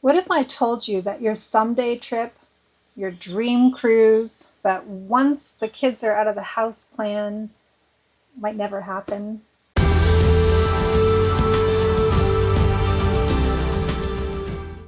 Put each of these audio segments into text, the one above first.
What if I told you that your someday trip, your dream cruise, that once the kids are out of the house plan might never happen?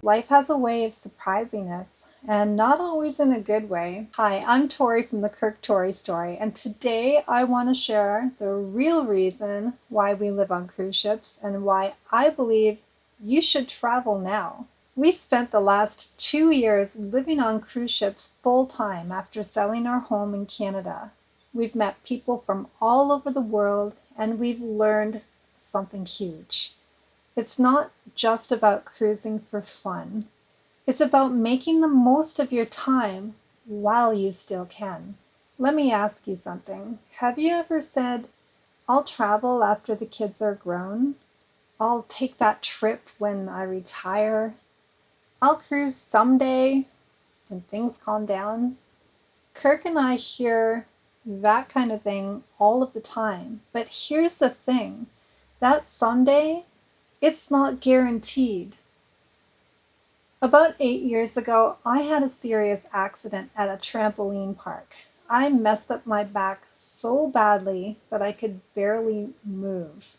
Life has a way of surprising us, and not always in a good way. Hi, I'm Tori from the KirkToriStory, and today I want to share the real reason why we live on cruise ships and why I believe you should travel now. We spent the last 2 years living on cruise ships full time after selling our home in Canada. We've met people from all over the world, and we've learned something huge. It's not just about cruising for fun. It's about making the most of your time while you still can. Let me ask you something. Have you ever said, I'll travel after the kids are grown? I'll take that trip when I retire. I'll cruise someday when things calm down. Kirk and I hear that kind of thing all of the time. But here's the thing, that someday, it's not guaranteed. About 8 years ago, I had a serious accident at a trampoline park. I messed up my back so badly that I could barely move.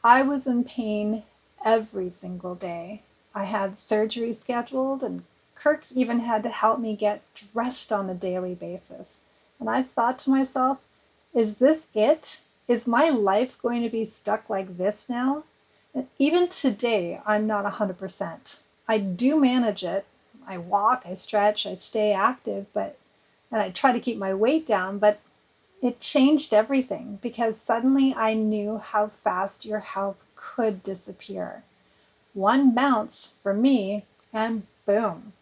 I was in pain every single day. I had surgery scheduled, and Kirk even had to help me get dressed on a daily basis. And I thought to myself, is this it? Is my life going to be stuck like this now? And even today, I'm not 100%. I do manage it. I walk, I stretch, I stay active, and I try to keep my weight down, but it changed everything because suddenly I knew how fast your health could disappear. One bounce for me, and boom,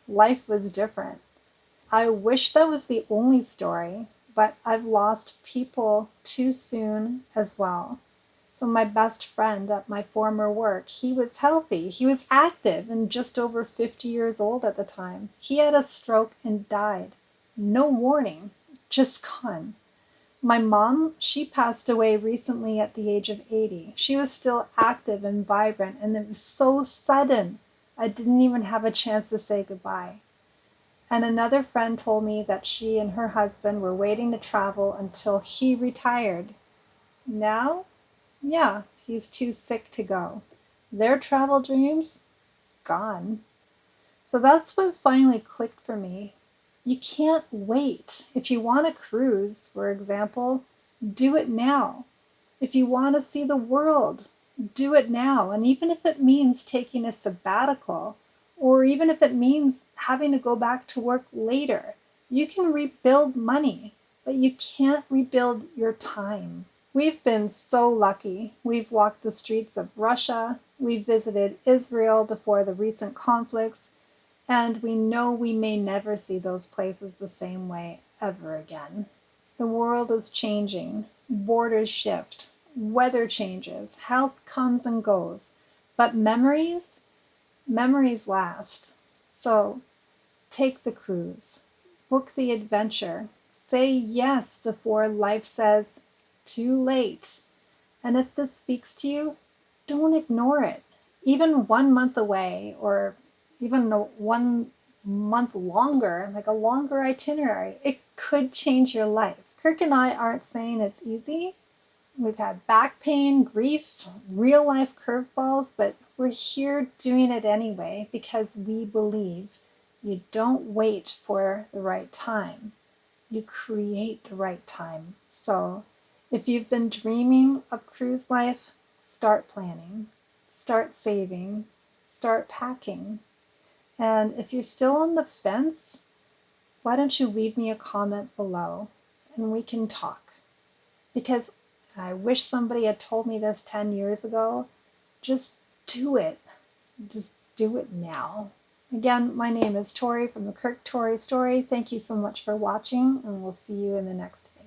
life was different. I wish that was the only story, but I've lost people too soon as well. So my best friend at my former work, he was healthy, he was active and just over 50 years old at the time. He had a stroke and died. No warning, just gone. My mom, she passed away recently at the age of 80. She was still active and vibrant, and it was so sudden. I didn't even have a chance to say goodbye. And another friend told me that she and her husband were waiting to travel until he retired. Now, yeah, he's too sick to go. Their travel dreams, gone. So that's what finally clicked for me. You can't wait. If you want to cruise, for example, do it now. If you want to see the world, do it now. And even if it means taking a sabbatical, or even if it means having to go back to work later, you can rebuild money, but you can't rebuild your time. We've been so lucky. We've walked the streets of Russia, we've visited Israel before the recent conflicts, and we know we may never see those places the same way ever again. The world is changing, borders shift, weather changes, health comes and goes, but memories last. So take the cruise, book the adventure, say yes before life says too late. And if this speaks to you, don't ignore it. Even 1 month away, or even 1 month longer, like a longer itinerary, it could change your life. Kirk and I aren't saying it's easy. We've had back pain, grief, real life curveballs, but we're here doing it anyway because we believe you don't wait for the right time. You create the right time. So if you've been dreaming of cruise life, start planning, start saving, start packing. And if you're still on the fence, why don't you leave me a comment below and we can talk? Because I wish somebody had told me this 10 years ago. Just do it. Just do it now. Again, my name is Tori from the KirkToriStory. Thank you so much for watching, and we'll see you in the next video.